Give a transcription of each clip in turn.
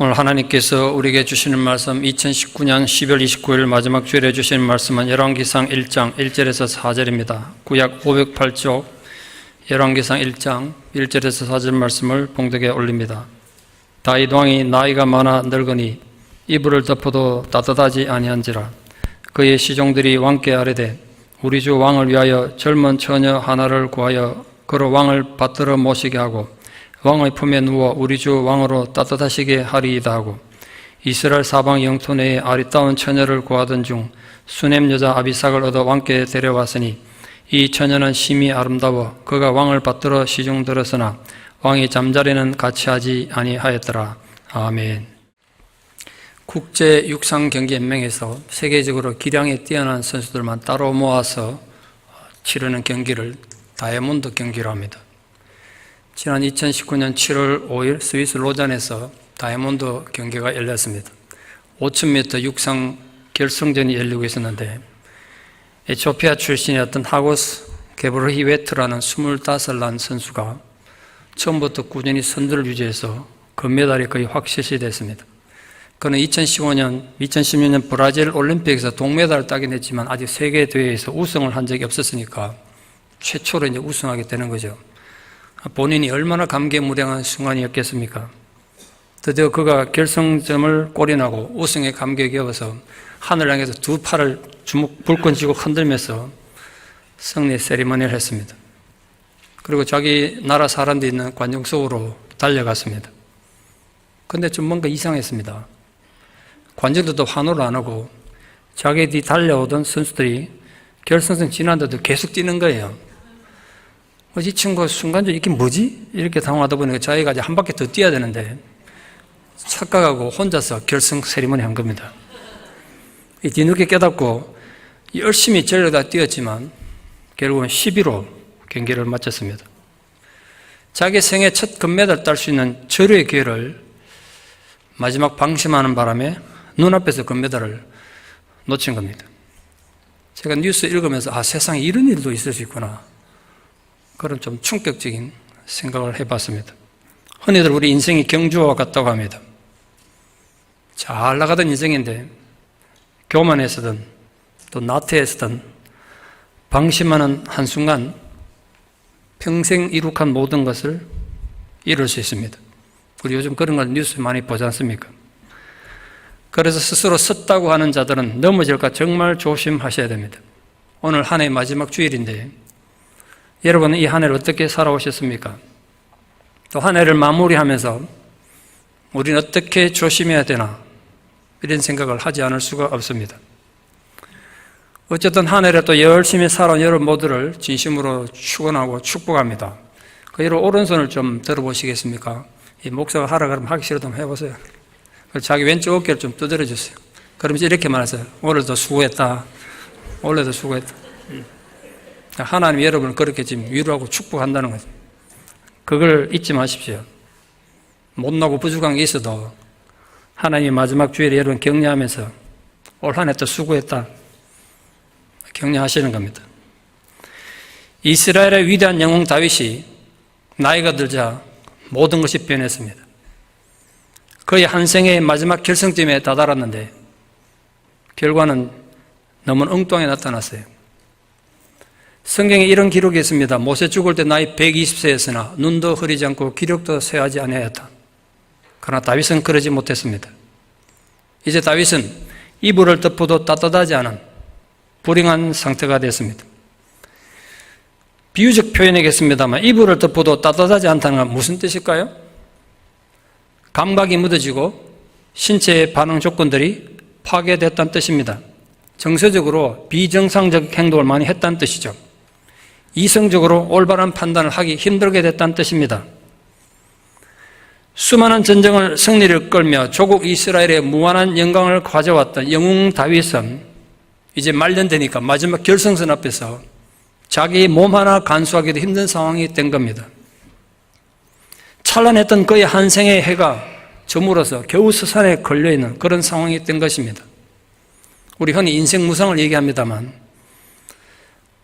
오늘 하나님께서 우리에게 주시는 말씀 2019년 12월 29일 마지막 주일에 주시는 말씀은 열왕기상 1장 1절에서 4절입니다. 구약 508쪽 열왕기상 1장 1절에서 4절 말씀을 봉독에 올립니다. 다윗 왕이 나이가 많아 늙으니 이불을 덮어도 따뜻하지 아니한지라. 그의 시종들이 왕께 아뢰되 우리 주 왕을 위하여 젊은 처녀 하나를 구하여 그로 왕을 받들어 모시게 하고 왕의 품에 누워 우리 주 왕으로 따뜻하시게 하리이다 하고 이스라엘 사방 영토 내에 아리따운 처녀를 구하던 중 수넴 여자 아비삭을 얻어 왕께 데려왔으니 이 처녀는 심히 아름다워 그가 왕을 받들어 시중 들었으나 왕이 잠자리는 같이 하지 아니하였더라. 아멘. 국제 육상 경기 연맹에서 세계적으로 기량이 뛰어난 선수들만 따로 모아서 치르는 경기를 다이아몬드 경기로 합니다. 지난 2019년 7월 5일 스위스 로잔에서 다이아몬드 경기가 열렸습니다. 5000m 육상 결승전이 열리고 있었는데 에티오피아 출신이었던 하고스 게브르히웨트라는 25살 선수가 처음부터 꾸준히 선두를 유지해서 금메달이 거의 확실시 됐습니다. 그는 2016년 브라질 올림픽에서 동메달을 따긴 했지만 아직 세계 대회에서 우승을 한 적이 없었으니까 최초로 이제 우승하게 되는 거죠. 본인이 얼마나 감개무량한 순간이었겠습니까? 드디어 그가 결승점을 골인하고 우승의 감격에 겨워서 하늘 향해서 두 팔을 불끈 쥐고 흔들면서 승리 세리머니를 했습니다. 그리고 자기 나라 사람들이 있는 관중 속으로 달려갔습니다. 근데 좀 뭔가 이상했습니다. 관중들도 환호를 안 하고 자기 뒤 달려오던 선수들이 결승선 지난데도 계속 뛰는 거예요. 이 친구가 순간적으로 이게 뭐지? 이렇게 당황하다 보니까 자기가 이제 한 바퀴 더 뛰어야 되는데 착각하고 혼자서 결승 세리머니 한 겁니다. 뒤늦게 깨닫고 열심히 전력다 뛰었지만 결국은 10위로 경기를 마쳤습니다. 자기 생애 첫 금메달 딸 수 있는 절호의 기회를 마지막 방심하는 바람에 눈앞에서 금메달을 놓친 겁니다. 제가 뉴스 읽으면서 세상에 이런 일도 있을 수 있구나. 그런 좀 충격적인 생각을 해봤습니다. 흔히들 우리 인생이 경주와 같다고 합니다. 잘 나가던 인생인데 교만에서든 또 나태에서든 방심하는 한순간 평생 이룩한 모든 것을 잃을 수 있습니다. 우리 요즘 그런 걸 뉴스에 많이 보지 않습니까? 그래서 스스로 섰다고 하는 자들은 넘어질까 정말 조심하셔야 됩니다. 오늘 한 해의 마지막 주일인데 여러분은 이 한 해를 어떻게 살아오셨습니까? 또 한 해를 마무리하면서 우리는 어떻게 조심해야 되나 이런 생각을 하지 않을 수가 없습니다. 어쨌든 한 해를 또 열심히 살아온 여러분 모두를 진심으로 축원하고 축복합니다. 그 여러분 오른손을 좀 들어보시겠습니까? 이 목사가 하라 그러면 하기 싫어도 한번 해보세요. 자기 왼쪽 어깨를 좀 두드려 주세요. 그러면서 이렇게 말하세요. 오늘도 수고했다. 오늘도 수고했다. 하나님 여러분을 그렇게 지금 위로하고 축복한다는 거죠. 그걸 잊지 마십시오. 못나고 부족한 게 있어도 하나님의 마지막 주일에 여러분 격려하면서 올 한 해 또 수고했다. 격려하시는 겁니다. 이스라엘의 위대한 영웅 다윗이 나이가 들자 모든 것이 변했습니다. 그의 한 생의 마지막 결승점에 다다랐는데 결과는 너무 엉뚱하게 나타났어요. 성경에 이런 기록이 있습니다. 모세 죽을 때 나이 120세였으나 눈도 흐리지 않고 기력도 쇠하지 아니하였다. 그러나 다윗은 그러지 못했습니다. 이제 다윗은 이불을 덮어도 따뜻하지 않은 불행한 상태가 됐습니다. 비유적 표현이겠습니다만 이불을 덮어도 따뜻하지 않다는 건 무슨 뜻일까요? 감각이 무뎌지고 신체의 반응 조건들이 파괴됐다는 뜻입니다. 정서적으로 비정상적 행동을 많이 했다는 뜻이죠. 이성적으로 올바른 판단을 하기 힘들게 됐다는 뜻입니다. 수많은 전쟁을 승리를 끌며 조국 이스라엘의 무한한 영광을 가져왔던 영웅 다윗은 이제 말년되니까 마지막 결승선 앞에서 자기 몸 하나 간수하기도 힘든 상황이 된 겁니다. 찬란했던 그의 한 생의 해가 저물어서 겨우 서산에 걸려있는 그런 상황이 된 것입니다. 우리 흔히 인생 무상을 얘기합니다만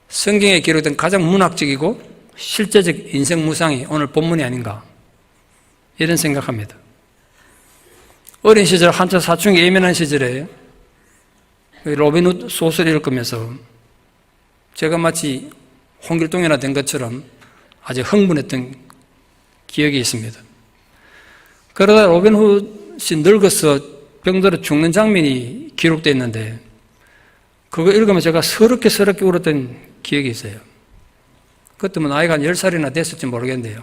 성경에 기록된 가장 문학적이고 실제적 인생 무상이 오늘 본문이 아닌가 이런 생각합니다. 어린 시절 한참 사춘기 예민한 시절에 로빈 후드 소설을 읽으면서 제가 마치 홍길동이나 된 것처럼 아주 흥분했던 기억이 있습니다. 그러다 로빈 후드이 늙어서 병들어 죽는 장면이 기록되어 있는데 그거 읽으면 제가 서럽게 울었던 기억이 있어요. 그때면 나이가 한 10살이나 됐을지 모르겠는데요.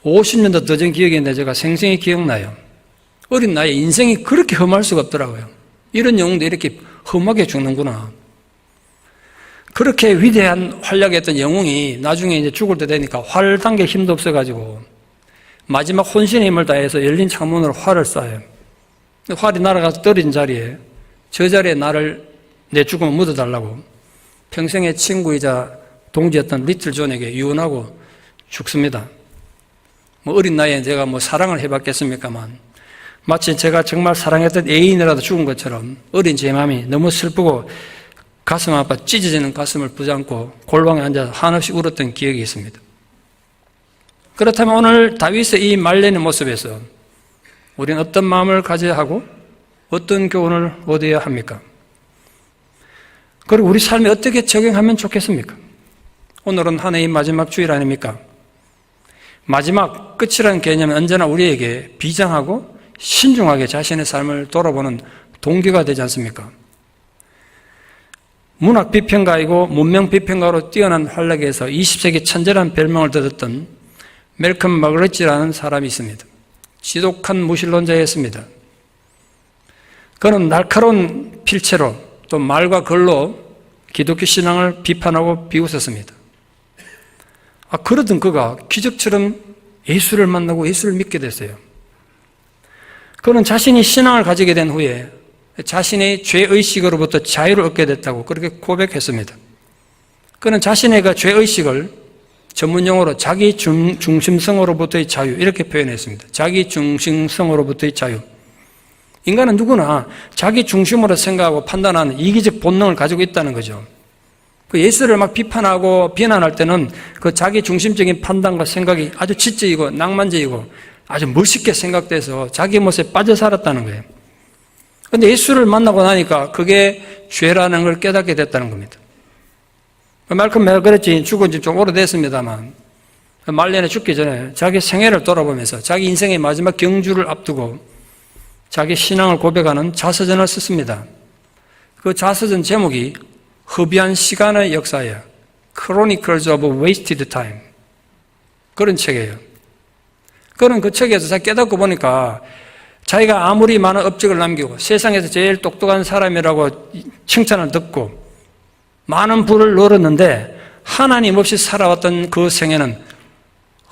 50년도 더 전 기억인데 제가 생생히 기억나요. 어린 나이에 인생이 그렇게 험할 수가 없더라고요. 이런 영웅도 이렇게 험하게 죽는구나. 그렇게 위대한 활약했던 영웅이 나중에 이제 죽을 때 되니까 활 당길 힘도 없어가지고 마지막 혼신의 힘을 다해서 열린 창문으로 활을 쏴요. 활이 날아가서 떨어진 자리에 저 자리에 내 죽음을 묻어달라고 평생의 친구이자 동지였던 리틀 존에게 유언하고 죽습니다. 어린 나이에 제가 사랑을 해봤겠습니까만 마치 제가 정말 사랑했던 애인이라도 죽은 것처럼 어린 제 마음이 너무 슬프고 가슴 아파 찢어지는 가슴을 붙잡고 골방에 앉아서 한없이 울었던 기억이 있습니다. 그렇다면 오늘 다윗의 이 말리는 모습에서 우리는 어떤 마음을 가져야 하고 어떤 교훈을 얻어야 합니까? 그리고 우리 삶에 어떻게 적용하면 좋겠습니까? 오늘은 한 해의 마지막 주일 아닙니까? 마지막 끝이라는 개념은 언제나 우리에게 비장하고 신중하게 자신의 삶을 돌아보는 동기가 되지 않습니까? 문학 비평가이고 문명 비평가로 뛰어난 활약에서 20세기 천재라는 별명을 얻었던 멜컴 마그레치라는 사람이 있습니다. 지독한 무신론자였습니다. 그는 날카로운 필체로 또 말과 글로 기독교 신앙을 비판하고 비웃었습니다. 그러던 그가 기적처럼 예수를 만나고 예수를 믿게 됐어요. 그는 자신이 신앙을 가지게 된 후에 자신의 죄의식으로부터 자유를 얻게 됐다고 그렇게 고백했습니다. 그는 자신의 그 죄의식을 전문용어로 자기 중심성으로부터의 자유 이렇게 표현했습니다. 자기 중심성으로부터의 자유. 인간은 누구나 자기 중심으로 생각하고 판단하는 이기적 본능을 가지고 있다는 거죠. 그 예수를 막 비판하고 비난할 때는 그 자기 중심적인 판단과 생각이 아주 지적이고 낭만적이고 아주 멋있게 생각돼서 자기 모습에 빠져 살았다는 거예요. 그런데 예수를 만나고 나니까 그게 죄라는 걸 깨닫게 됐다는 겁니다. 말큼 내가 그랬지 죽은 지 좀 오래됐습니다만 말년에 죽기 전에 자기 생애를 돌아보면서 자기 인생의 마지막 경주를 앞두고 자기 신앙을 고백하는 자서전을 썼습니다. 그 자서전 제목이 허비한 시간의 역사예요. Chronicles of Wasted Time. 그런 책이에요. 그는 그 책에서 자기 깨닫고 보니까 자기가 아무리 많은 업적을 남기고 세상에서 제일 똑똑한 사람이라고 칭찬을 듣고 많은 부를 누렸는데 하나님 없이 살아왔던 그 생애는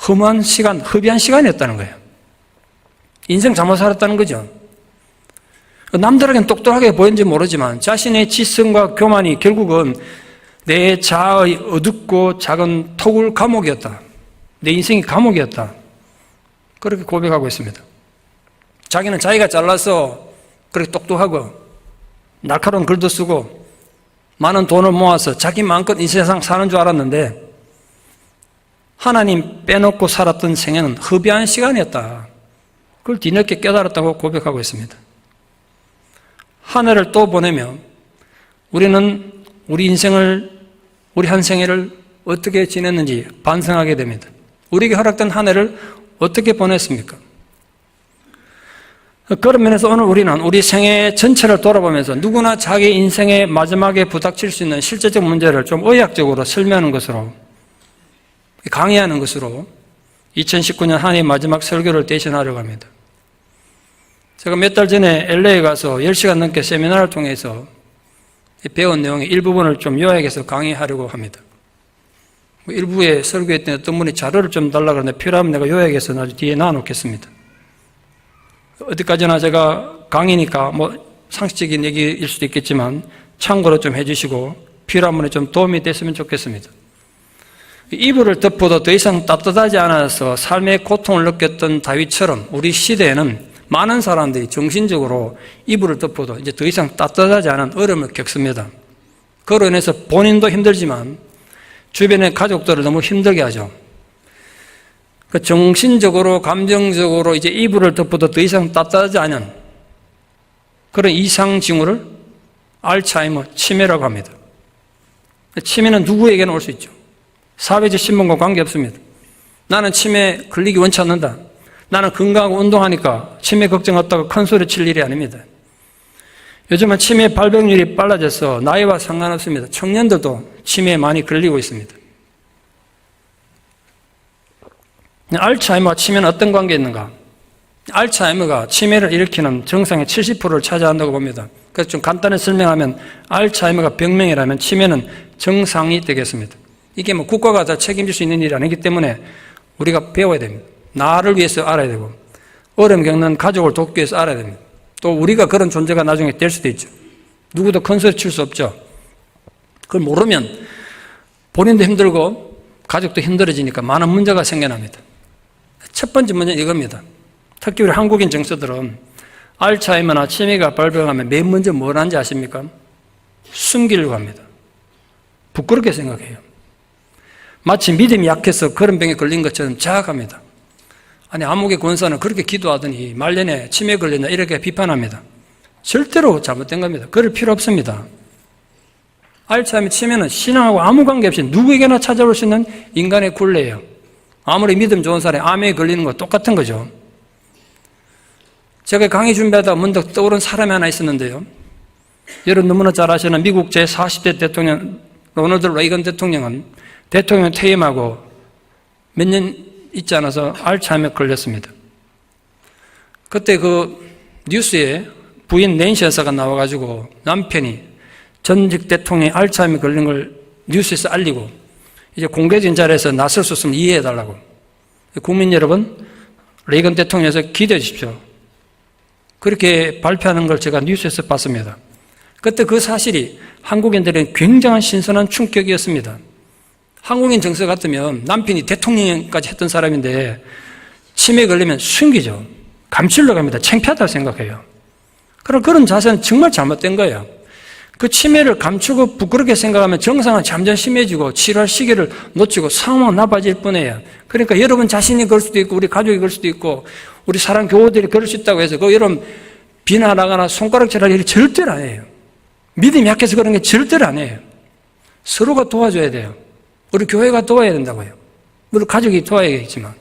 허무한 시간, 허비한 시간이었다는 거예요. 인생 잘못 살았다는 거죠. 남들에게는 똑똑하게 보였는지 모르지만 자신의 지성과 교만이 결국은 내 자아의 어둡고 작은 토굴 감옥이었다. 내 인생이 감옥이었다. 그렇게 고백하고 있습니다. 자기는 자기가 잘나서 그렇게 똑똑하고 날카로운 글도 쓰고 많은 돈을 모아서 자기 마음껏 이 세상 사는 줄 알았는데 하나님 빼놓고 살았던 생애는 허비한 시간이었다. 그걸 뒤늦게 깨달았다고 고백하고 있습니다. 한 해를 또 보내며 우리는 우리 인생을, 우리 한 생애를 어떻게 지냈는지 반성하게 됩니다. 우리에게 허락된 한 해를 어떻게 보냈습니까? 그런 면에서 오늘 우리는 우리 생애 전체를 돌아보면서 누구나 자기 인생의 마지막에 부닥칠 수 있는 실제적 문제를 좀 의학적으로 설명하는 것으로, 강의하는 것으로 2019년 한 해 마지막 설교를 대신하려고 합니다. 제가 몇 달 전에 LA에 가서 10시간 넘게 세미나를 통해서 배운 내용의 일부분을 좀 요약해서 강의하려고 합니다. 일부에 설교했던 어떤 분이 자료를 좀 달라고 하는데 필요하면 내가 요약해서 나중에 뒤에 놔놓겠습니다. 어디까지나 제가 강의니까 상식적인 얘기일 수도 있겠지만 참고로 좀 해주시고 필요한 분에 좀 도움이 됐으면 좋겠습니다. 이불을 덮어도 더 이상 따뜻하지 않아서 삶의 고통을 느꼈던 다윗처럼 우리 시대에는 많은 사람들이 정신적으로 이불을 덮어도 이제 더 이상 따뜻하지 않은 어려움을 겪습니다. 그로 인해서 본인도 힘들지만 주변의 가족들을 너무 힘들게 하죠. 정신적으로, 감정적으로 이제 이불을 덮어도 더 이상 따뜻하지 않은 그런 이상 징후를 알츠하이머 치매라고 합니다. 치매는 누구에게나 올 수 있죠. 사회적 신분과 관계없습니다. 나는 치매 걸리기 원치 않는다. 나는 건강하고 운동하니까 치매 걱정 없다고 큰 소리 칠 일이 아닙니다. 요즘은 치매 발병률이 빨라져서 나이와 상관없습니다. 청년들도 치매에 많이 걸리고 있습니다. 알츠하이머와 치매는 어떤 관계가 있는가? 알츠하이머가 치매를 일으키는 증상의 70%를 차지한다고 봅니다. 그래서 좀 간단히 설명하면 알츠하이머가 병명이라면 치매는 정상이 되겠습니다. 이게 뭐 국가가 다 책임질 수 있는 일이 아니기 때문에 우리가 배워야 됩니다. 나를 위해서 알아야 되고 어려움 겪는 가족을 돕기 위해서 알아야 됩니다. 또 우리가 그런 존재가 나중에 될 수도 있죠. 누구도 큰 소리 칠 수 없죠. 그걸 모르면 본인도 힘들고 가족도 힘들어지니까 많은 문제가 생겨납니다. 첫 번째 문제는 이겁니다. 특히 우리 한국인 정서들은 알츠하이머나 치매가 발병하면 맨 먼저 뭘 하는지 아십니까? 숨기려고 합니다. 부끄럽게 생각해요. 마치 믿음이 약해서 그런 병에 걸린 것처럼 자학합니다. 아니 암흑의 권사는 그렇게 기도하더니 말년에 치매 걸렸나 이렇게 비판합니다. 절대로 잘못된 겁니다. 그럴 필요 없습니다. 알츠하이머 치매는 신앙하고 아무 관계없이 누구에게나 찾아올 수 있는 인간의 굴레예요. 아무리 믿음 좋은 사람이 암에 걸리는 거 똑같은 거죠. 제가 강의 준비하다가 문득 떠오른 사람이 하나 있었는데요. 여러분 너무나 잘 아시는 미국 제40대 대통령 로널드 레이건 대통령은 대통령 퇴임하고 몇 년 있지 않아서 알츠하이머에 걸렸습니다. 그때 그 뉴스에 부인 낸시 여사가 나와가지고 남편이 전직 대통령이 알츠하이머에 걸린 걸 뉴스에서 알리고 이제 공개적인 자리에서 나설 수 없으면 이해해달라고. 국민 여러분, 레이건 대통령에서 기대해 주십시오. 그렇게 발표하는 걸 제가 뉴스에서 봤습니다. 그때 그 사실이 한국인들에게 굉장한 신선한 충격이었습니다. 한국인 정서 같으면 남편이 대통령까지 했던 사람인데 치매에 걸리면 숨기죠. 감추려고 합니다. 창피하다고 생각해요. 그럼 그런 자세는 정말 잘못된 거예요. 그 치매를 감추고 부끄럽게 생각하면 증상은 점점 심해지고 치료할 시기를 놓치고 상황은 나빠질 뿐이에요. 그러니까 여러분 자신이 그럴 수도 있고 우리 가족이 그럴 수도 있고 우리 사랑 교우들이 그럴 수 있다고 해서 그 여러분 비난하거나 손가락질할 일이 절대로 아니에요. 믿음이 약해서 그런 게 절대로 아니에요. 서로가 도와줘야 돼요. 우리 교회가 도와야 된다고요. 물론 가족이 도와야겠지만.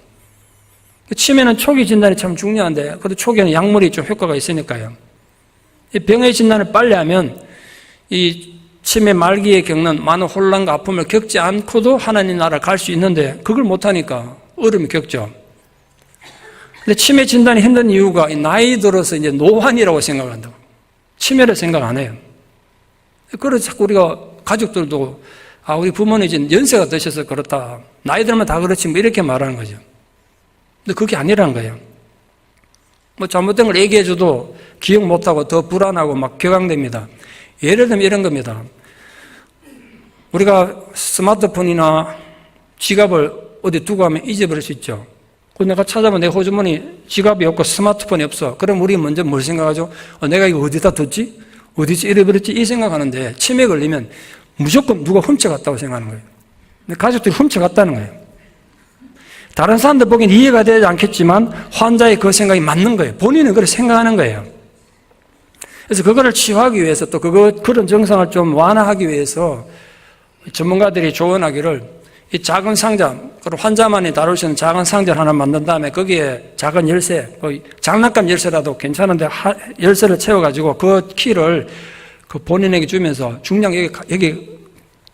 치매는 초기 진단이 참 중요한데 그래도 초기에는 약물이 좀 효과가 있으니까요. 이 병의 진단을 빨리 하면 이 치매 말기에 겪는 많은 혼란과 아픔을 겪지 않고도 하나님 나라 갈 수 있는데 그걸 못하니까 어려움이 겪죠. 근데 치매 진단이 힘든 이유가 나이 들어서 이제 노환이라고 생각을 한다고. 치매를 생각 안 해요. 그래서 자꾸 우리가 가족들도 우리 부모님 이제 연세가 드셔서 그렇다. 나이 들면 다 그렇지 뭐 이렇게 말하는 거죠. 근데 그게 아니라는 거예요. 뭐 잘못된 걸 얘기해줘도 기억 못하고 더 불안하고 막 격앙됩니다. 예를 들면 이런 겁니다. 우리가 스마트폰이나 지갑을 어디 두고 가면 잊어버릴 수 있죠. 그 내가 찾아보면 내 호주머니 지갑이 없고 스마트폰이 없어. 그럼 우리 먼저 뭘 생각하죠? 내가 이거 어디다 뒀지? 어디서 잃어버렸지? 이 생각하는데 치매 걸리면 무조건 누가 훔쳐갔다고 생각하는 거예요. 근데 가족들이 훔쳐갔다는 거예요. 다른 사람들 보기엔 이해가 되지 않겠지만 환자의 그 생각이 맞는 거예요. 본인은 그렇게 생각하는 거예요. 그래서 그거를 치유하기 위해서 또 그런 증상을 좀 완화하기 위해서 전문가들이 조언하기를 이 작은 상자, 환자만이 다룰 수 있는 작은 상자를 하나 만든 다음에 거기에 작은 열쇠, 장난감 열쇠라도 괜찮은데 열쇠를 채워가지고 그 키를 그 본인에게 주면서 중량 여기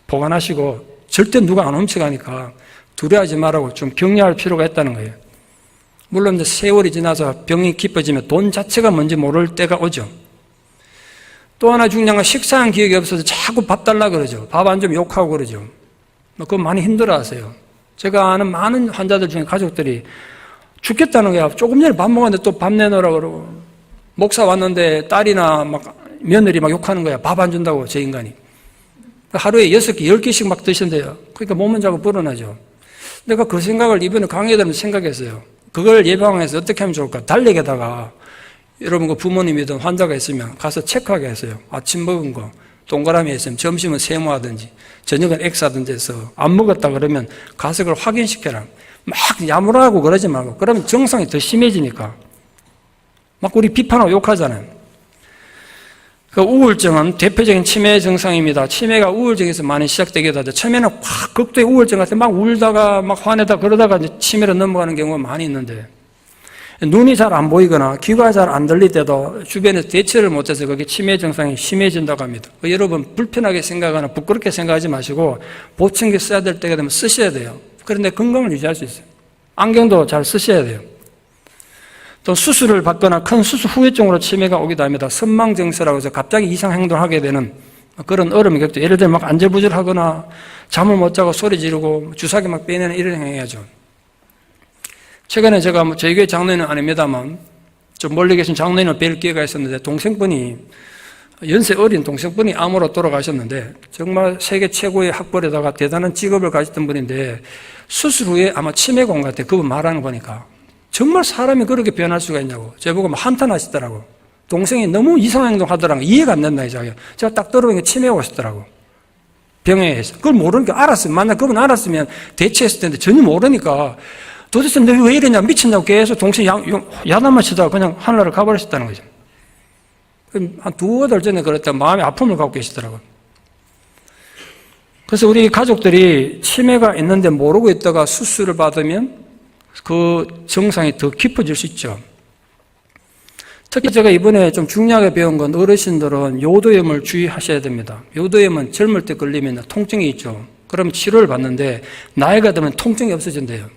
보관하시고 절대 누가 안 훔쳐가니까 두려워하지 말라고 좀 격려할 필요가 있다는 거예요. 물론 이제 세월이 지나서 병이 깊어지면 돈 자체가 뭔지 모를 때가 오죠. 또 하나 중요한 건 식사한 기억이 없어서 자꾸 밥 달라 그러죠. 밥 안 주면 욕하고 그러죠. 그거 많이 힘들어 하세요. 제가 아는 많은 환자들 중에 가족들이 죽겠다는 거야. 조금 전에 밥 먹었는데 또 밥 내놓으라 그러고 목사 왔는데 딸이나 막 며느리 막 욕하는 거야. 밥 안 준다고 저 인간이. 하루에 6개, 10개씩 막 드신대요. 그러니까 몸은 자꾸 불어나죠. 내가 그 생각을 이번에 강의에 들으면서 생각했어요. 그걸 예방해서 어떻게 하면 좋을까? 달력에다가 여러분 그 부모님이든 환자가 있으면 가서 체크하게 했어요. 아침 먹은 거 동그라미 있으면 점심은 세모하든지 저녁은 X하든지 해서 안 먹었다 그러면 가서 그걸 확인시켜라. 막 야무라고 그러지 말고 그러면 증상이 더 심해지니까 막 우리 비판하고 욕하잖아요. 그 우울증은 대표적인 치매 증상입니다. 치매가 우울증에서 많이 시작되기도 하죠. 처음에는 확 극도의 우울증 같은 막 울다가 막 화내다 그러다가 이제 치매로 넘어가는 경우가 많이 있는데, 눈이 잘 안 보이거나 귀가 잘 안 들릴 때도 주변에서 대처를 못해서 그게 치매 증상이 심해진다고 합니다. 여러분 불편하게 생각하거나 부끄럽게 생각하지 마시고 보청기 써야 될 때가 되면 쓰셔야 돼요. 그런데 건강을 유지할 수 있어요. 안경도 잘 쓰셔야 돼요. 또 수술을 받거나 큰 수술 후유증으로 치매가 오기도 합니다. 선망증세라고 해서 갑자기 이상 행동을 하게 되는 그런 어려움이 겪죠. 예를 들면 막 안절부절하거나 잠을 못 자고 소리 지르고 주사기 막 빼내는 이런 행위하죠. 최근에 제가 저희 교회 장로님은 아닙니다만 좀 멀리 계신 장로님을 뵐 기회가 있었는데, 동생분이 연세 어린 동생분이 암으로 돌아가셨는데 정말 세계 최고의 학벌에다가 대단한 직업을 가졌던 분인데, 수술 후에 아마 치매가 온 것 같아요. 그분 말하는 거 보니까. 정말 사람이 그렇게 변할 수가 있냐고 저보고 막 한탄하시더라고. 동생이 너무 이상한 행동 하더라고. 이해가 안 된다 이제. 제가 딱 들어보니까 치매가 오셨더라고. 병에 의해서. 그걸 모르니까 알았으면, 만약 그분 알았으면 대처했을 텐데 전혀 모르니까 도대체 너 왜 이러냐 미친다고 계속 동생이 야단만 치다가 그냥 하늘나라 가버리셨다는 거죠. 한 두어 달 전에 그랬다 마음의 아픔을 갖고 계시더라고요. 그래서 우리 가족들이 치매가 있는데 모르고 있다가 수술을 받으면 그 증상이 더 깊어질 수 있죠. 특히 제가 이번에 좀 중요하게 배운 건, 어르신들은 요도염을 주의하셔야 됩니다. 요도염은 젊을 때 걸리면 통증이 있죠. 그럼 치료를 받는데 나이가 들면 통증이 없어진대요.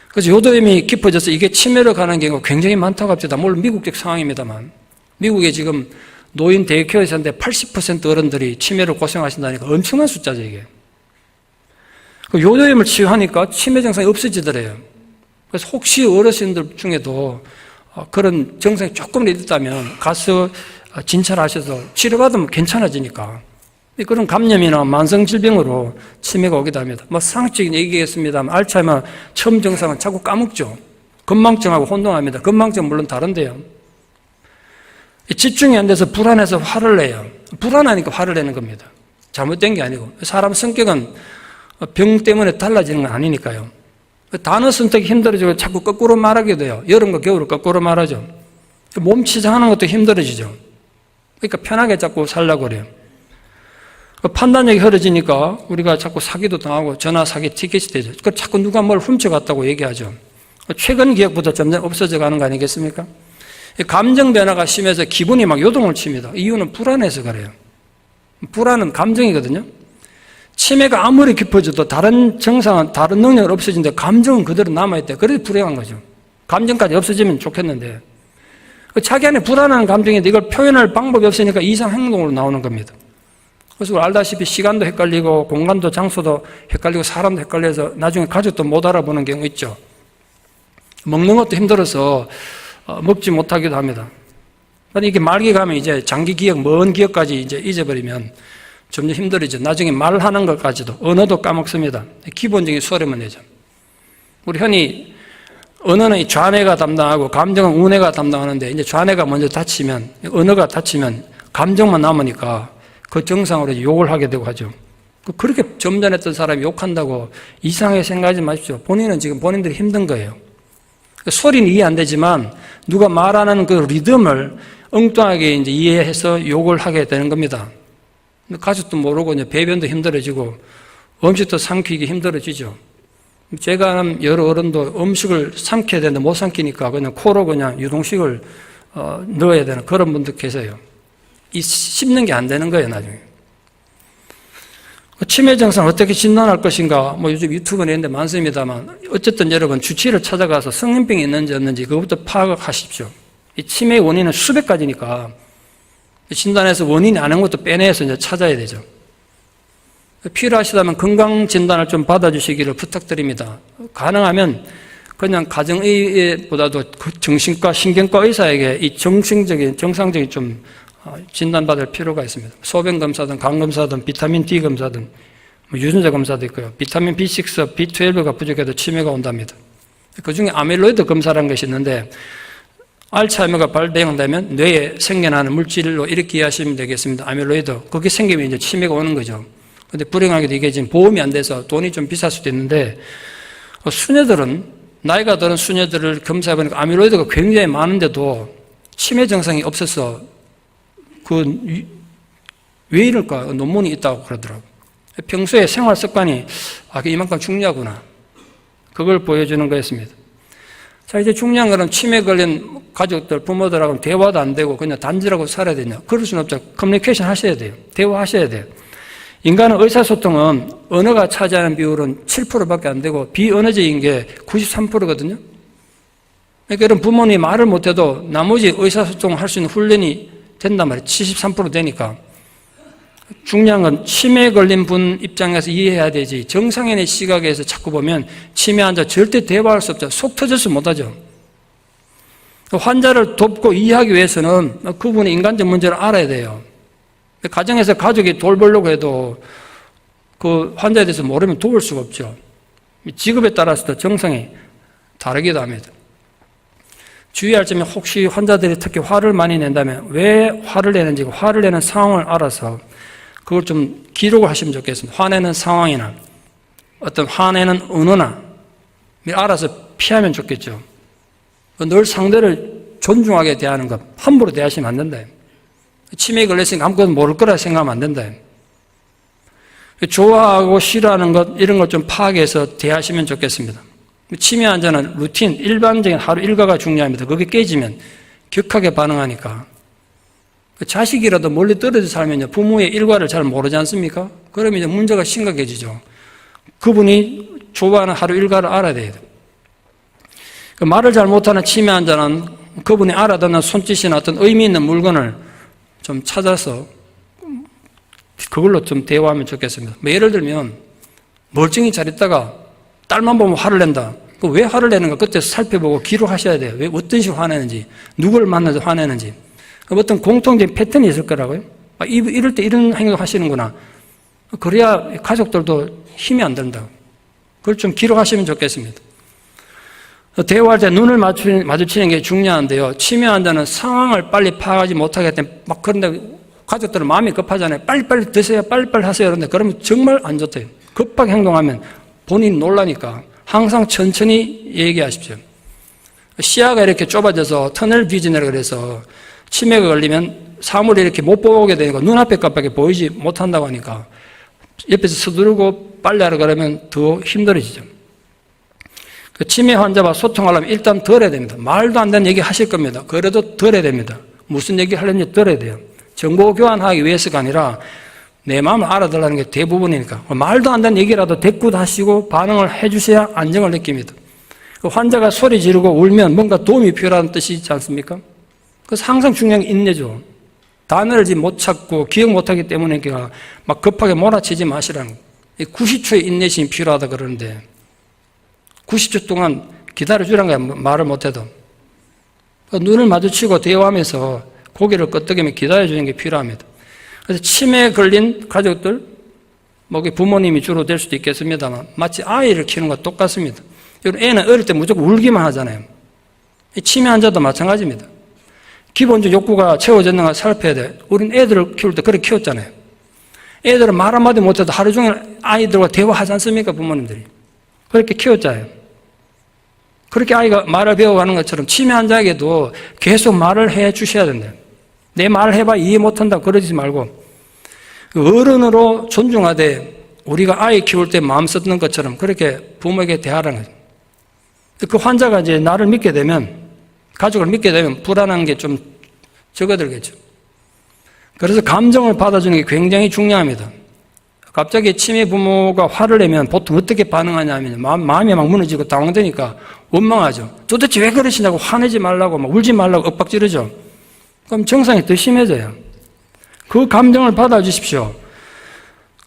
그래서 요도염이 깊어져서 이게 치매로 가는 경우가 굉장히 많다고 합니다. 물론 미국적 상황입니다만, 미국에 지금 노인 데이케어에서 하는데 80% 어른들이 치매로 고생하신다니까 엄청난 숫자죠, 이게. 요도염을 치유하니까 치매 증상이 없어지더래요. 그래서 혹시 어르신들 중에도 그런 증상이 조금이라도 있다면 가서 진찰하셔서 치료받으면 괜찮아지니까. 그런 감염이나 만성질병으로 치매가 오기도 합니다. 상식적인 얘기겠습니다만, 알츠하이머 처음 증상은 자꾸 까먹죠. 건망증하고 혼동합니다. 건망증은 물론 다른데요. 집중이 안 돼서 불안해서 화를 내요. 불안하니까 화를 내는 겁니다. 잘못된 게 아니고. 사람 성격은 병 때문에 달라지는 건 아니니까요. 단어 선택이 힘들어지고 자꾸 거꾸로 말하게 돼요. 여름과 겨울을 거꾸로 말하죠. 몸 치장하는 것도 힘들어지죠. 그러니까 편하게 자꾸 살려고 그래요. 판단력이 흐려지니까 우리가 자꾸 사기도 당하고 전화 사기 티켓이 되죠. 자꾸 누가 뭘 훔쳐갔다고 얘기하죠. 최근 기억부터 점점 없어져 가는 거 아니겠습니까? 감정 변화가 심해서 기분이 막 요동을 칩니다. 이유는 불안해서 그래요. 불안은 감정이거든요. 치매가 아무리 깊어져도 다른 증상은, 다른 능력은 없어지는데 감정은 그대로 남아있대. 그래서 불행한 거죠. 감정까지 없어지면 좋겠는데, 자기 안에 불안한 감정인데 이걸 표현할 방법이 없으니까 이상 행동으로 나오는 겁니다. 그래서 알다시피 시간도 헷갈리고 공간도 장소도 헷갈리고 사람도 헷갈려서 나중에 가족도 못 알아보는 경우 있죠. 먹는 것도 힘들어서 먹지 못하기도 합니다. 이게 말기 가면 이제 장기 기억, 먼 기억까지 이제 잊어버리면 점점 힘들어지죠. 나중에 말하는 것까지도, 언어도 까먹습니다. 기본적인 소리만 내죠. 우리 흔히 언어는 좌뇌가 담당하고 감정은 우뇌가 담당하는데, 이제 좌뇌가 먼저 다치면, 언어가 다치면 감정만 남으니까 그 정상으로 욕을 하게 되고 하죠. 그렇게 점잖았던 사람이 욕한다고 이상하게 생각하지 마십시오. 본인은 지금 본인들이 힘든 거예요. 소리는 이해 안 되지만 누가 말하는 그 리듬을 엉뚱하게 이제 이해해서 욕을 하게 되는 겁니다. 가족도 모르고 이제 배변도 힘들어지고 음식도 삼키기 힘들어지죠. 제가 아는 여러 어른도 음식을 삼켜야 되는데 못 삼키니까 그냥 코로 그냥 유동식을 넣어야 되는 그런 분도 계세요. 씹는 게 안 되는 거예요, 나중에. 치매 증상 어떻게 진단할 것인가, 요즘 유튜브에 있는데 많습니다만, 어쨌든 여러분 주치의를 찾아가서 성인병이 있는지 없는지 그것부터 파악하십시오. 이 치매의 원인은 수백 가지니까 진단해서 원인이 아닌 것도 빼내서 이제 찾아야 되죠. 필요하시다면 건강 진단을 좀 받아주시기를 부탁드립니다. 가능하면 그냥 가정의보다도 정신과, 신경과 의사에게 이 정상적인 좀 진단받을 필요가 있습니다. 소변 검사든 간 검사든 비타민 D 검사든 유전자 검사도 있고요. 비타민 B6, B12가 부족해도 치매가 온답니다. 그중에 아밀로이드 검사라는 것이 있는데, 알츠하이머가 발병되면 뇌에 생겨나는 물질로 이렇게 이해하시면 되겠습니다. 아밀로이드. 그게 생기면 이제 치매가 오는 거죠. 근데 불행하게도 이게 지금 보험이 안 돼서 돈이 좀 비쌀 수도 있는데, 수녀들은, 나이가 드는 수녀들을 검사해보니까 아밀로이드가 굉장히 많은데도 치매 증상이 없어서 왜 이럴까? 논문이 있다고 그러더라고요. 평소에 생활 습관이 이만큼 중요하구나. 그걸 보여주는 거였습니다. 자, 이제 중요한 거는 치매 걸린 가족들, 부모들하고는 대화도 안 되고 그냥 단절하고 살아야 되냐? 그럴 수는 없죠. 커뮤니케이션 하셔야 돼요. 대화하셔야 돼요. 인간은 의사소통은 언어가 차지하는 비율은 7%밖에 안 되고 비언어적인 게 93%거든요. 그러니까 이런 부모님이 말을 못해도 나머지 의사소통을 할 수 있는 훈련이 된단 말이에요. 73% 되니까. 중요한 건 치매 걸린 분 입장에서 이해해야 되지, 정상인의 시각에서 자꾸 보면 치매 환자 절대 대화할 수 없죠. 속 터져서 못하죠. 환자를 돕고 이해하기 위해서는 그분의 인간적 문제를 알아야 돼요. 가정에서 가족이 돌보려고 해도 그 환자에 대해서 모르면 도울 수가 없죠. 직업에 따라서도 정성이 다르기도 합니다. 주의할 점은 혹시 환자들이 특히 화를 많이 낸다면 왜 화를 내는지, 화를 내는 상황을 알아서 그걸 좀 기록을 하시면 좋겠습니다. 화내는 상황이나 어떤 화내는 언어나 알아서 피하면 좋겠죠. 늘 상대를 존중하게 대하는 것, 함부로 대하시면 안 된다. 치매에 걸렸으니까 아무것도 모를 거라 생각하면 안 된다. 좋아하고 싫어하는 것, 이런 걸 좀 파악해서 대하시면 좋겠습니다. 치매 환자는 루틴, 일반적인 하루 일과가 중요합니다. 그게 깨지면 격하게 반응하니까. 자식이라도 멀리 떨어져 살면요, 부모의 일과를 잘 모르지 않습니까? 그러면 이제 문제가 심각해지죠. 그분이 좋아하는 하루 일과를 알아야 돼요. 말을 잘 못하는 치매 환자는 그분이 알아듣는 손짓이나 어떤 의미 있는 물건을 좀 찾아서 그걸로 좀 대화하면 좋겠습니다. 예를 들면 멀쩡히 잘 있다가 딸만 보면 화를 낸다. 왜 화를 내는가 그때 살펴보고 기록하셔야 돼요. 왜 어떤 식으로 화내는지, 누구를 만나서 화내는지. 어떤 공통적인 패턴이 있을 거라고요. 이럴 때 이런 행동을 하시는구나. 그래야 가족들도 힘이 안 든다. 그걸 좀 기록하시면 좋겠습니다. 대화할 때 눈을 마주치는 게 중요한데요. 치매 환자는 상황을 빨리 파악하지 못하기 때문에 막 그런데 가족들은 마음이 급하잖아요. 빨리빨리 드세요. 빨리빨리 하세요. 그런데 그러면 정말 안 좋대요. 급하게 행동하면 본인이 놀라니까 항상 천천히 얘기하십시오. 시야가 이렇게 좁아져서 터널 비전이라고 그래서 치매가 걸리면 사물이 이렇게 못 보게 되니까 눈앞에 것밖에 보이지 못한다고 하니까 옆에서 서두르고 빨리 하라 그러면 더 힘들어지죠. 치매 환자와 소통하려면 일단 들어야 됩니다. 말도 안 되는 얘기 하실 겁니다. 그래도 들어야 됩니다. 무슨 얘기 하려는지 들어야 돼요. 정보 교환하기 위해서가 아니라 내 마음을 알아달라는 게 대부분이니까 말도 안 되는 얘기라도 대꾸도 하시고 반응을 해주셔야 안정을 느낍니다. 환자가 소리 지르고 울면 뭔가 도움이 필요하다는 뜻이 있지 않습니까? 그래서 항상 중요한 게 인내죠. 단어를 못 찾고 기억 못하기 때문에 막 급하게 몰아치지 마시라는 거예요. 90초의 인내심이 필요하다 그러는데 90초 동안 기다려주라는 거야. 말을 못해도. 눈을 마주치고 대화하면서 고개를 끄덕이며 기다려주는 게 필요합니다. 그래서 치매에 걸린 가족들, 부모님이 주로 될 수도 있겠습니다만 마치 아이를 키우는 것과 똑같습니다. 애는 어릴 때 무조건 울기만 하잖아요. 치매 환자도 마찬가지입니다. 기본적 욕구가 채워졌는가 살펴야 돼. 우린 애들을 키울 때 그렇게 키웠잖아요. 애들은 말 한마디 못해도 하루 종일 아이들과 대화하지 않습니까? 부모님들이. 그렇게 키웠잖아요. 그렇게 아이가 말을 배워가는 것처럼 치매 환자에게도 계속 말을 해 주셔야 된대요. 내 말을 해봐 이해 못한다 그러지 말고 어른으로 존중하되 우리가 아이 키울 때 마음 쓰는 것처럼 그렇게 부모에게 대하라는 거죠. 그 환자가 이제 나를 믿게 되면, 가족을 믿게 되면 불안한 게 좀 적어들겠죠. 그래서 감정을 받아주는 게 굉장히 중요합니다. 갑자기 치매 부모가 화를 내면 보통 어떻게 반응하냐면 마음이 막 무너지고 당황되니까 원망하죠. 도대체 왜 그러시냐고, 화내지 말라고 막 울지 말라고 윽박지르죠. 그럼 증상이 더 심해져요. 그 감정을 받아주십시오.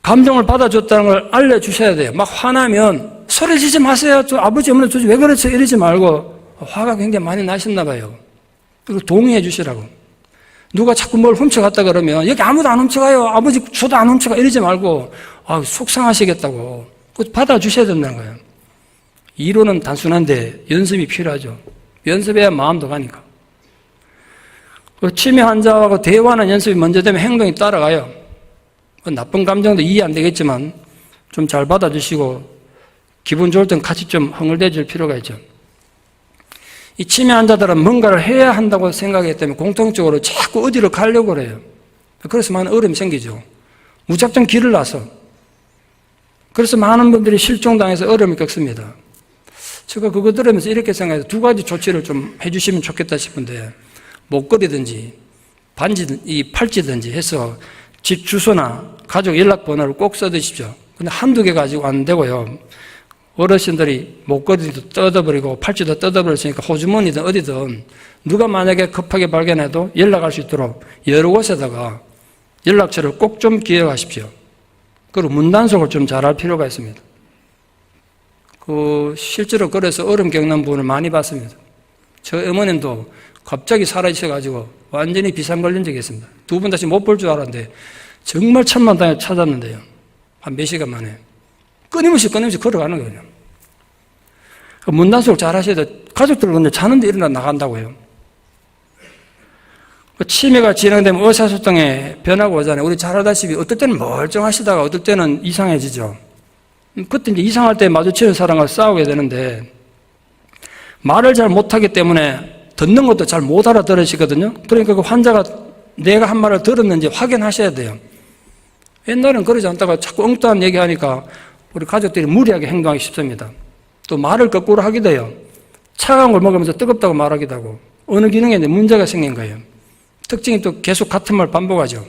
감정을 받아줬다는 걸 알려주셔야 돼요. 막 화나면 소리 지지 마세요. 저 아버지 어머니 도대체 왜 그렇죠? 이러지 말고 화가 굉장히 많이 나셨나 봐요. 그리고 동의해 주시라고. 누가 자꾸 뭘 훔쳐갔다 그러면 여기 아무도 안 훔쳐가요. 아버지 저도 안 훔쳐가 이러지 말고 속상하시겠다고. 그거 받아주셔야 된다는 거예요. 이론은 단순한데 연습이 필요하죠. 연습해야 마음도 가니까. 치매 환자하고 대화하는 연습이 먼저 되면 행동이 따라가요. 나쁜 감정도 이해 안 되겠지만 좀 잘 받아주시고 기분 좋을 땐 같이 좀 흥얼대 줄 필요가 있죠. 이 치매 환자들은 뭔가를 해야 한다고 생각하기 때문에 공통적으로 자꾸 어디로 가려고 그래요. 그래서 많은 어려움이 생기죠. 무작정 길을 놔서. 그래서 많은 분들이 실종당해서 어려움을 겪습니다. 제가 그거 들으면서 이렇게 생각해서 두 가지 조치를 좀 해주시면 좋겠다 싶은데, 목걸이든지 팔찌든지 해서 집 주소나 가족 연락번호를 꼭 써두십시오. 근데 한두 개 가지고 안 되고요. 어르신들이 목걸이도 뜯어버리고 팔찌도 뜯어버렸으니까 호주머니든 어디든 누가 만약에 급하게 발견해도 연락할 수 있도록 여러 곳에다가 연락처를 꼭 좀 기억하십시오. 그리고 문단속을 좀 잘할 필요가 있습니다. 실제로 그래서 어려움 겪는 분을 많이 봤습니다. 저 어머님도 갑자기 사라지셔가지고 완전히 비상 걸린 적이 있습니다. 두 분 다시 못 볼 줄 알았는데 정말 천만다행히 찾았는데요. 한 몇 시간 만에. 끊임없이 걸어가는 거예요. 문단속을 잘 하셔야 돼요. 가족들 근데 자는데 일어나 나간다고요. 치매가 진행되면 의사소통에 변화가 오잖아요. 우리 잘 알다시피 어떨 때는 멀쩡하시다가 어떨 때는 이상해지죠. 그때 이제 이상할 때 마주치는 사람과 싸우게 되는데, 말을 잘 못하기 때문에 듣는 것도 잘 못 알아들으시거든요. 그러니까 그 환자가 내가 한 말을 들었는지 확인하셔야 돼요. 옛날엔 그러지 않다가 자꾸 엉뚱한 얘기하니까 우리 가족들이 무리하게 행동하기 쉽습니다. 또 말을 거꾸로 하기도 해요. 차가운 걸 먹으면서 뜨겁다고 말하기도 하고, 어느 기능에 문제가 생긴 거예요. 특징이 또 계속 같은 말 반복하죠.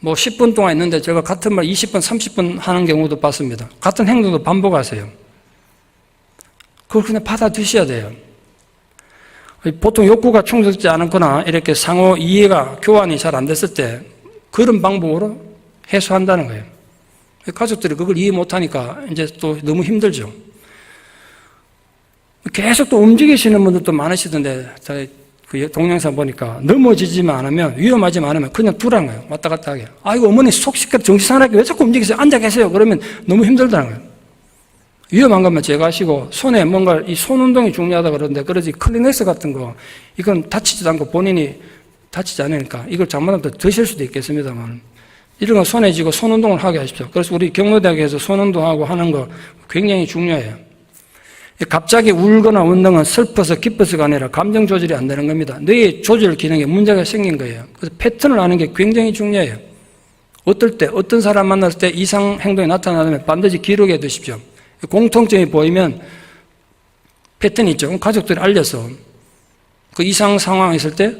10분 동안 있는데 제가 같은 말 20분, 30분 하는 경우도 봤습니다. 같은 행동도 반복하세요. 그걸 그냥 받아두셔야 돼요. 보통 욕구가 충족되지 않거나 이렇게 상호 이해가 교환이 잘 안 됐을 때 그런 방법으로 해소한다는 거예요. 가족들이 그걸 이해 못하니까 이제 또 너무 힘들죠. 계속 또 움직이시는 분들도 많으시던데, 그 동영상 보니까 넘어지지만 않으면, 위험하지만 않으면 그냥 두라는 거예요. 왔다 갔다 하게. 아이고, 어머니 속 시끄러 정신사납게 왜 자꾸 움직이세요? 앉아 계세요. 그러면 너무 힘들다는 거예요. 위험한 것만 제거하시고, 손에 뭔가 이 손 운동이 중요하다 그러는데, 그러지 클리넥스 같은 거, 이건 다치지도 않고 본인이 다치지 않으니까 이걸 잘못하면 또 드실 수도 있겠습니다만, 이런 거 손에 쥐고 손 운동을 하게 하십시오. 그래서 우리 경로대학에서 손 운동하고 하는 거 굉장히 중요해요. 갑자기 울거나 웃는 건 슬퍼서 기뻐서가 아니라 감정 조절이 안 되는 겁니다. 뇌의 조절 기능에 문제가 생긴 거예요. 그래서 패턴을 아는 게 굉장히 중요해요. 어떨 때, 어떤 사람 만났을 때 이상 행동이 나타나면 반드시 기록해 두십시오. 공통점이 보이면 패턴이 있죠. 그럼 가족들이 알려서 그 이상 상황이 있을 때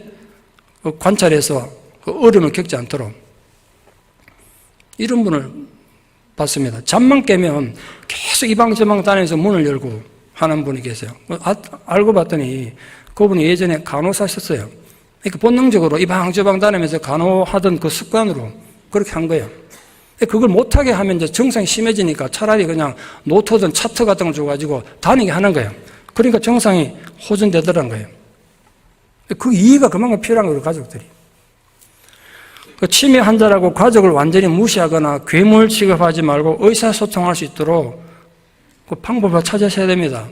관찰해서 그 어려움을 겪지 않도록. 이런 분을 봤습니다. 잠만 깨면 계속 이 방 저 방 다니면서 문을 열고 하는 분이 계세요. 알고 봤더니 그분이 예전에 간호사셨어요. 그러니까 본능적으로 이 방 저 방 다니면서 간호하던 그 습관으로 그렇게 한 거예요. 그걸 못하게 하면 이제 증상이 심해지니까 차라리 그냥 노트든 차트 같은 걸 줘가지고 다니게 하는 거예요. 그러니까 증상이 호전되더라는 거예요. 그 이해가 그만큼 필요한 거예요, 가족들이. 치매 환자라고 가족을 완전히 무시하거나 괴물 취급하지 말고 의사소통할 수 있도록 그 방법을 찾으셔야 됩니다.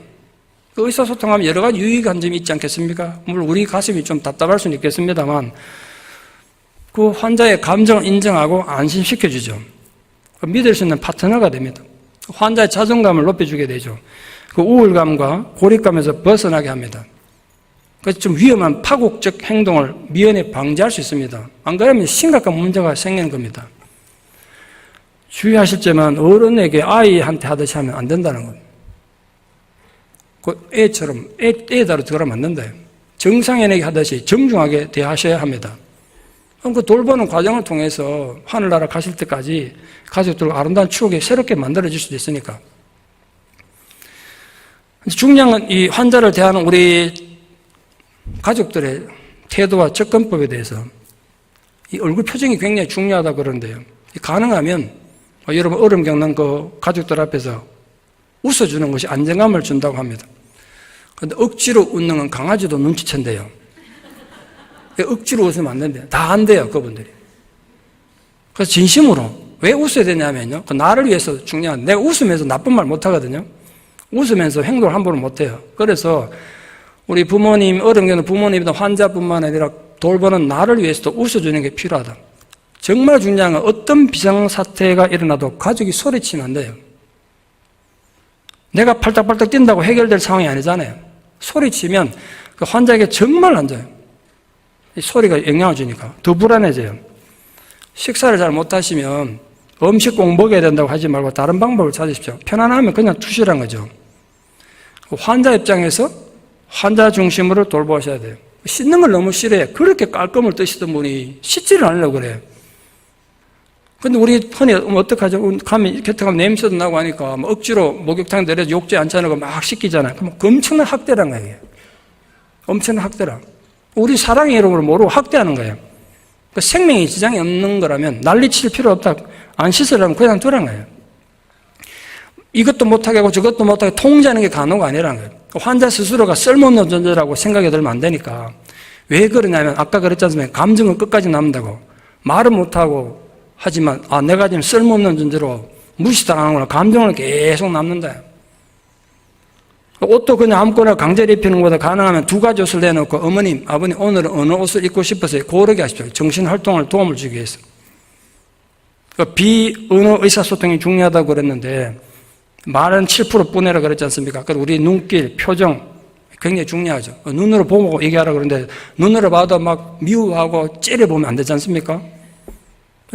그 의사소통하면 여러 가지 유익한 점이 있지 않겠습니까? 물론 우리 가슴이 좀 답답할 수는 있겠습니다만 그 환자의 감정을 인정하고 안심시켜주죠. 믿을 수 있는 파트너가 됩니다. 환자의 자존감을 높여주게 되죠. 그 우울감과 고립감에서 벗어나게 합니다. 그래서 좀 위험한 파국적 행동을 미연에 방지할 수 있습니다. 안 그러면 심각한 문제가 생기는 겁니다. 주의하실 점은 어른에게 아이한테 하듯이 하면 안 된다는 겁니다. 그 애처럼 애다로 들어가면 안 된다. 정상인에게 하듯이 정중하게 대하셔야 합니다. 그럼 그 돌보는 과정을 통해서 하늘나라 가실 때까지 가족들과 아름다운 추억이 새롭게 만들어질 수도 있으니까. 중요한 건 이 환자를 대하는 우리 가족들의 태도와 접근법에 대해서 이 얼굴 표정이 굉장히 중요하다 그러는데요. 가능하면 여러분 어려움 겪는 그 가족들 앞에서 웃어주는 것이 안정감을 준다고 합니다. 그런데 억지로 웃는 건 강아지도 눈치챈대요. 억지로 웃으면 안 된대요. 다 안 돼요, 그분들이. 그래서 진심으로 왜 웃어야 되냐면요. 그 나를 위해서 중요한, 내가 웃으면서 나쁜 말 못 하거든요. 웃으면서 행동을 함부로 못 해요. 그래서 우리 부모님, 어려움 겪는 부모님이나 환자뿐만 아니라 돌보는 나를 위해서도 웃어주는 게 필요하다. 정말 중요한 건 어떤 비상사태가 일어나도 가족이 소리치면 안 돼요. 내가 팔딱팔딱 뛴다고 해결될 상황이 아니잖아요. 소리치면 그 환자에게 정말 안 좋아요. 이 소리가 영향을 주니까 더 불안해져요. 식사를 잘 못하시면 음식 꼭 먹어야 된다고 하지 말고 다른 방법을 찾으십시오. 편안하면 그냥 투시란 거죠. 환자 입장에서 환자 중심으로 돌보셔야 돼요. 씻는 걸 너무 싫어해. 그렇게 깔끔을 뜨시던 분이 씻지를 않으려고 그래요. 근데 우리 흔히 어떡하죠? 가면, 개통하면 냄새도 나고 하니까 뭐 억지로 목욕탕 내려서 욕지 앉혀놓고 막 씻기잖아요. 그럼 엄청난 학대란 거예요. 엄청난 학대란. 우리 사랑의 이름으로 모르고 학대하는 거예요. 그러니까 생명에 지장이 없는 거라면 난리칠 필요 없다. 안 씻으려면 그냥 두란 거예요. 이것도 못하게 하고 저것도 못하게 통제하는 게 간호가 아니라는 거예요. 환자 스스로가 쓸모없는 존재라고 생각이 들면 안 되니까. 왜 그러냐면 아까 그랬지 않습니까? 감정은 끝까지 남는다고. 말은 못하고 하지만 내가 지금 쓸모없는 존재로 무시당하는구나. 감정은 계속 남는다. 옷도 그냥 아무거나 강제로 입히는 것보다 가능하면 두 가지 옷을 내놓고 어머님, 아버님 오늘은 어느 옷을 입고 싶어서 고르게 하십시오. 정신활동을 도움을 주기 위해서. 비언어 의사소통이 중요하다고 그랬는데 말은 7% 뿐이라 그랬지 않습니까? 그리고 우리 눈길, 표정 굉장히 중요하죠. 눈으로 보고 얘기하라 그러는데 눈으로 봐도 막 미워하고 째려보면 안 되지 않습니까?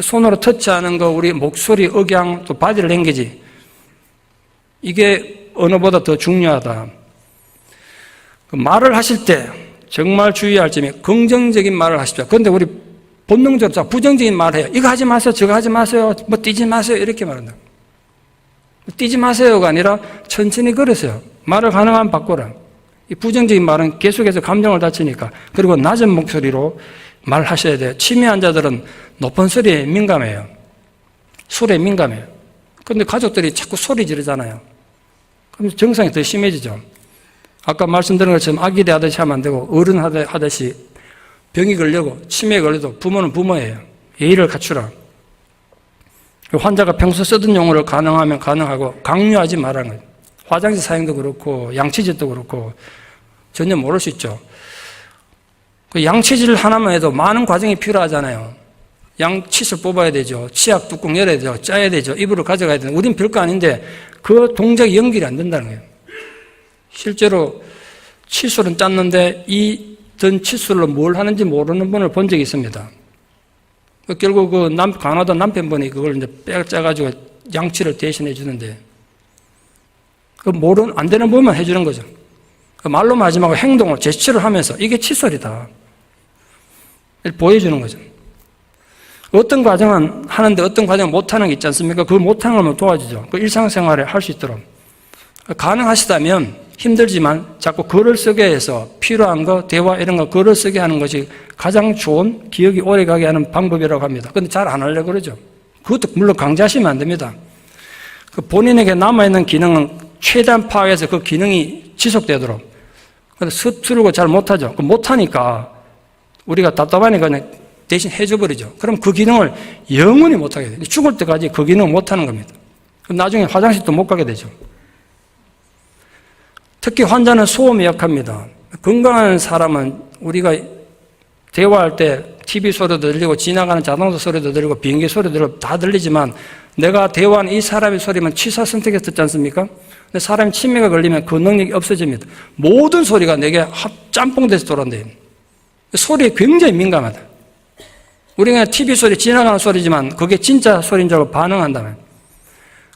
손으로 터치하는 거, 우리 목소리, 억양, 또 바디 랭귀지 이게 언어보다 더 중요하다. 말을 하실 때 정말 주의할 점이 긍정적인 말을 하십시오. 그런데 우리 본능적으로 부정적인 말을 해요. 이거 하지 마세요. 저거 하지 마세요. 뭐 뛰지 마세요. 이렇게 말한다. 뛰지 마세요가 아니라 천천히 걸으세요. 말을 가능하면 바꾸라. 이 부정적인 말은 계속해서 감정을 다치니까. 그리고 낮은 목소리로 말하셔야 돼요. 치매 환자들은 높은 소리에 민감해요. 소리에 민감해요. 그런데 가족들이 자꾸 소리 지르잖아요. 그럼 증상이 더 심해지죠. 아까 말씀드린 것처럼 아기대 하듯이 하면 안 되고 어른 하듯이 병이 걸려고 치매에 걸려도 부모는 부모예요. 예의를 갖추라. 환자가 평소 쓰던 용어를 가능하면 가능하고 강요하지 말라는 거예요. 화장실 사용도 그렇고 양치질도 그렇고 전혀 모를 수 있죠. 그 양치질 하나만 해도 많은 과정이 필요하잖아요. 양칫을 뽑아야 되죠. 치약 뚜껑 열어야 되죠. 짜야 되죠. 입으로 가져가야 되죠. 우린 별거 아닌데 그 동작이 연결이 안 된다는 거예요. 실제로 칫솔은 짰는데 이 든 칫솔로 뭘 하는지 모르는 분을 본 적이 있습니다. 결국 간호하던 남편분이 그걸 이제 빽 짜가지고 양치를 대신해 주는데 안 되는 부분만 해주는 거죠. 말로만 하지 말고 행동을, 제스처를 하면서 이게 칫솔이다. 보여주는 거죠. 어떤 과정은 하는데 어떤 과정은 못하는 게 있지 않습니까? 그걸 못하는 걸 도와주죠. 그 일상생활에 할 수 있도록. 가능하시다면 힘들지만 자꾸 글을 쓰게 해서 필요한 거, 대화 이런 거 글을 쓰게 하는 것이 가장 좋은 기억이 오래가게 하는 방법이라고 합니다. 그런데 잘 안 하려고 그러죠. 그것도 물론 강제하시면 안 됩니다. 본인에게 남아있는 기능은 최대한 파악해서 그 기능이 지속되도록. 그런데 서투르고 잘 못하죠. 못하니까 우리가 답답하니까 그냥 대신 해줘버리죠. 그럼 그 기능을 영원히 못하게 돼요. 죽을 때까지 그 기능을 못하는 겁니다. 그럼 나중에 화장실도 못 가게 되죠. 특히 환자는 소음이 약합니다. 건강한 사람은 우리가 대화할 때 TV 소리도 들리고 지나가는 자동차 소리도 들리고 비행기 소리도 들리고 다 들리지만 내가 대화하는 이 사람의 소리만 취사 선택해서 듣지 않습니까? 근데 사람이 치매가 걸리면 그 능력이 없어집니다. 모든 소리가 내게 짬뽕돼서 돌아온대요. 소리에 굉장히 민감하다. 우리가 TV 소리 지나가는 소리지만 그게 진짜 소리인 줄 알고 반응한다면.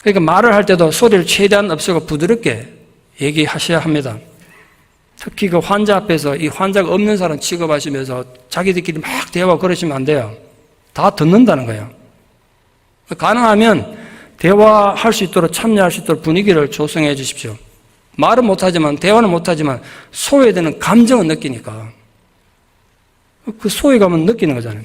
그러니까 말을 할 때도 소리를 최대한 없애고 부드럽게 얘기하셔야 합니다. 특히 그 환자 앞에서 이 환자가 없는 사람 취급하시면서 자기들끼리 막 대화 그러시면 안 돼요. 다 듣는다는 거예요. 가능하면 대화할 수 있도록 참여할 수 있도록 분위기를 조성해 주십시오. 말은 못하지만 대화는 못하지만 소외되는 감정은 느끼니까 그 소외감은 느끼는 거잖아요.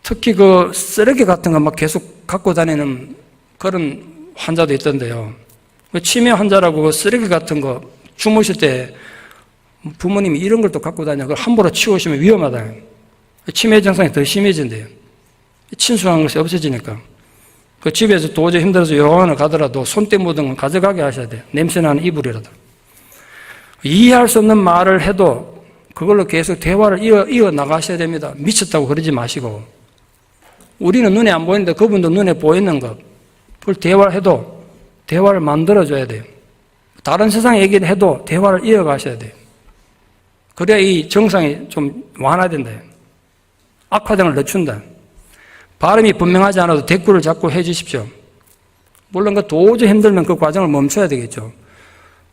특히 그 쓰레기 같은 거 막 계속 갖고 다니는 그런 환자도 있던데요. 치매 환자라고 쓰레기 같은 거 주무실 때 부모님이 이런 걸 또 갖고 다녀. 그걸 함부로 치우시면 위험하다. 치매 증상이 더 심해진대요. 친숙한 것이 없어지니까. 그 집에서 도저히 힘들어서 요양원을 가더라도 손때 묻은 건 가져가게 하셔야 돼요. 냄새나는 이불이라도. 이해할 수 없는 말을 해도 그걸로 계속 대화를 이어 나가셔야 됩니다. 미쳤다고 그러지 마시고. 우리는 눈에 안 보이는데 그분도 눈에 보이는 것. 그걸 대화를 해도 대화를 만들어줘야 돼요. 다른 세상 얘기를 해도 대화를 이어가셔야 돼요. 그래야 이 정상이 좀 완화된다. 악화등을 늦춘다. 발음이 분명하지 않아도 대꾸를 자꾸 해 주십시오. 물론 그 도저히 힘들면 그 과정을 멈춰야 되겠죠.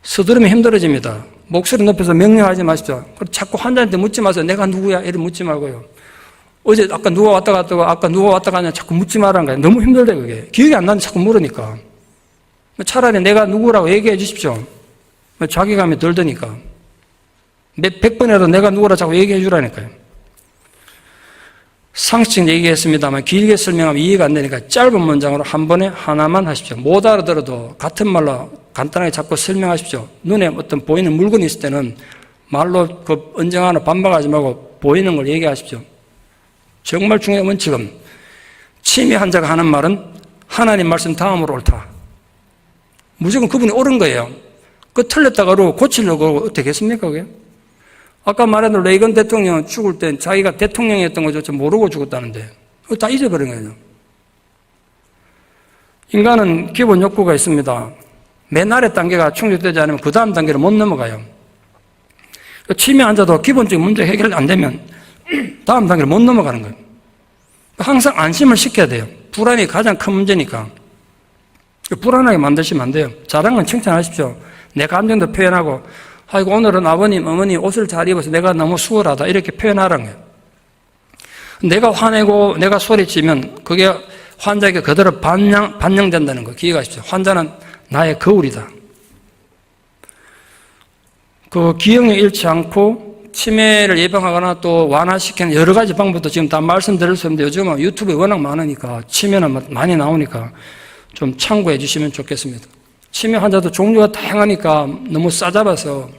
서두르면 힘들어집니다. 목소리 높여서 명령하지 마십시오. 자꾸 환자한테 묻지 마세요. 내가 누구야? 이렇게 묻지 말고요. 어제 아까 누가 왔다 갔다고 아까 누가 왔다 가냐 자꾸 묻지 말라는 거예요. 너무 힘들다 그게. 기억이 안 나는데 자꾸 물으니까. 차라리 내가 누구라고 얘기해 주십시오. 자괴감이 덜 드니까. 100번이라도 내가 누구라 자꾸 얘기해 주라니까요. 상식적 얘기했습니다만 길게 설명하면 이해가 안 되니까 짧은 문장으로 한 번에 하나만 하십시오. 못 알아들어도 같은 말로 간단하게 자꾸 설명하십시오. 눈에 어떤 보이는 물건이 있을 때는 말로 그 언쟁하나 반박하지 말고 보이는 걸 얘기하십시오. 정말 중요한 원칙은 치매 환자가 하는 말은 하나님 말씀 다음으로 옳다. 무조건 그분이 옳은 거예요. 그 틀렸다가 고치려고 어떻게 했습니까 그게? 아까 말한 레이건 대통령은 죽을 땐 자기가 대통령이었던 거조차 모르고 죽었다는데 그거 다 잊어버린 거예요. 인간은 기본 욕구가 있습니다. 맨 아래 단계가 충족되지 않으면 그 다음 단계를 못 넘어가요. 치매 환자도 기본적인 문제 해결 안 되면 다음 단계를 못 넘어가는 거예요. 항상 안심을 시켜야 돼요. 불안이 가장 큰 문제니까. 불안하게 만드시면 안 돼요. 잘한 건 칭찬하십시오. 내 감정도 표현하고 아이고 오늘은 아버님, 어머니 옷을 잘 입어서 내가 너무 수월하다 이렇게 표현하라는 거예요. 내가 화내고 내가 소리치면 그게 환자에게 그대로 반영된다는 거 기억하십시오. 환자는 나의 거울이다. 그 기억력 잃지 않고 치매를 예방하거나 또 완화시키는 여러 가지 방법도 지금 다 말씀드릴 수 있는데 요즘은 유튜브에 워낙 많으니까 치매는 많이 나오니까 좀 참고해 주시면 좋겠습니다. 치매 환자도 종류가 다양하니까 너무 싸잡아서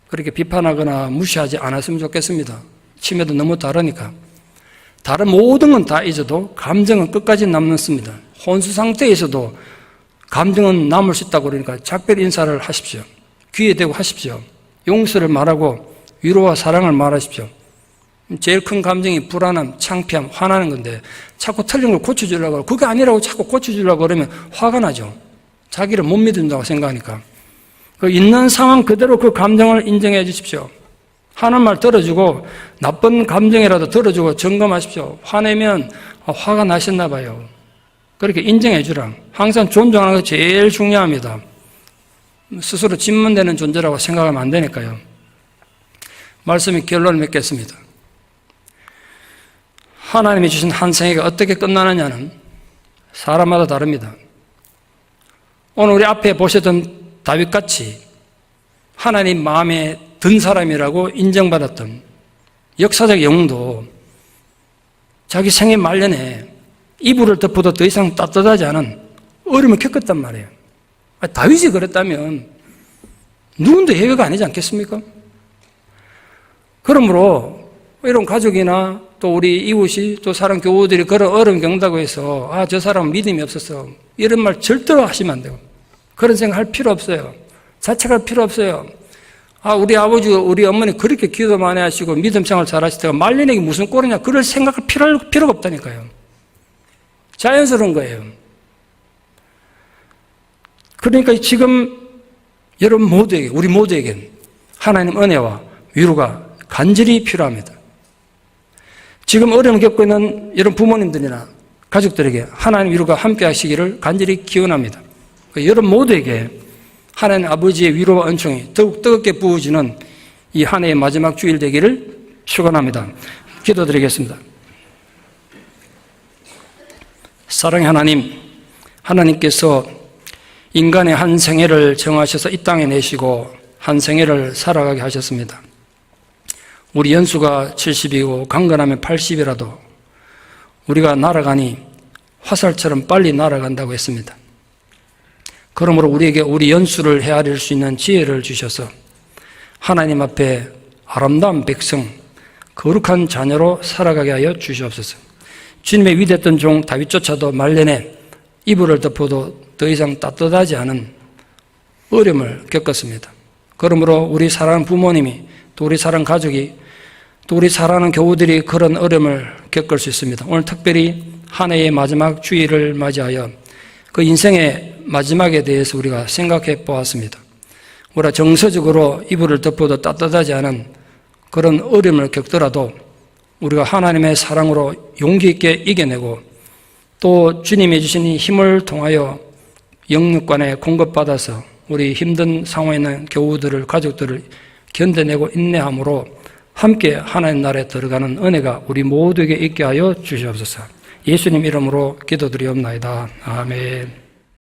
그렇게 비판하거나 무시하지 않았으면 좋겠습니다. 치매도 너무 다르니까. 다른 모든 건 다 잊어도 감정은 끝까지 남습니다. 혼수 상태에서도 감정은 남을 수 있다고 그러니까 작별 인사를 하십시오. 귀에 대고 하십시오. 용서를 말하고 위로와 사랑을 말하십시오. 제일 큰 감정이 불안함, 창피함, 화나는 건데 자꾸 틀린 걸 고쳐주려고 하고 그게 아니라고 자꾸 고쳐주려고 그러면 화가 나죠. 자기를 못 믿는다고 생각하니까. 그 있는 상황 그대로 그 감정을 인정해 주십시오. 하는 말 들어주고 나쁜 감정이라도 들어주고 점검하십시오. 화내면 화가 나셨나 봐요. 그렇게 인정해 주라. 항상 존중하는 게 제일 중요합니다. 스스로 짓문되는 존재라고 생각하면 안 되니까요. 말씀이 결론을 맺겠습니다. 하나님이 주신 한 생애가 어떻게 끝나느냐는 사람마다 다릅니다. 오늘 우리 앞에 보셨던 다윗같이 하나님 마음에 든 사람이라고 인정받았던 역사적 영웅도 자기 생애 말년에 이불을 덮어도 더 이상 따뜻하지 않은 어려움을 겪었단 말이에요. 다윗이 그랬다면 누군도 예외가 아니지 않겠습니까? 그러므로 이런 가족이나 또 우리 이웃이 또 사람 교우들이 그런 어려움 겪는다고 해서 저 사람은 믿음이 없어서 이런 말 절대로 하시면 안 되고 그런 생각 할 필요 없어요. 자책할 필요 없어요. 우리 아버지, 우리 어머니 그렇게 기도 많이 하시고 믿음 생활 잘 하시다가 말년에 무슨 꼴이냐 그럴 생각할 필요가 없다니까요. 자연스러운 거예요. 그러니까 지금 여러분 모두에게, 우리 모두에게 하나님 은혜와 위로가 간절히 필요합니다. 지금 어려움을 겪고 있는 여러분 부모님들이나 가족들에게 하나님 위로가 함께 하시기를 간절히 기원합니다. 여러분 모두에게 하나님 아버지의 위로와 은총이 더욱 뜨겁게 부어지는 이 한 해의 마지막 주일 되기를 축원합니다. 기도드리겠습니다. 사랑의 하나님, 하나님께서 인간의 한 생애를 정하셔서 이 땅에 내시고 한 생애를 살아가게 하셨습니다. 우리 연수가 70이고 강건하면 80이라도 우리가 날아가니 화살처럼 빨리 날아간다고 했습니다. 그러므로 우리에게 우리 연수를 헤아릴 수 있는 지혜를 주셔서 하나님 앞에 아름다운 백성, 거룩한 자녀로 살아가게 하여 주시옵소서. 주님의 위대했던 종 다윗조차도 말년에 이불을 덮어도 더 이상 따뜻하지 않은 어려움을 겪었습니다. 그러므로 우리 사랑하는 부모님이 또 우리 사랑하는 가족이 또 우리 사랑하는 교우들이 그런 어려움을 겪을 수 있습니다. 오늘 특별히 한 해의 마지막 주일을 맞이하여 그 인생의 마지막에 대해서 우리가 생각해 보았습니다. 우리가 정서적으로 이불을 덮어도 따뜻하지 않은 그런 어려움을 겪더라도 우리가 하나님의 사랑으로 용기 있게 이겨내고 또 주님이 주신 이 힘을 통하여 영육간에 공급받아서 우리 힘든 상황에 있는 교우들을, 가족들을 견뎌내고 인내함으로 함께 하나님 나라에 들어가는 은혜가 우리 모두에게 있게 하여 주시옵소서. 예수님 이름으로 기도드리옵나이다. 아멘.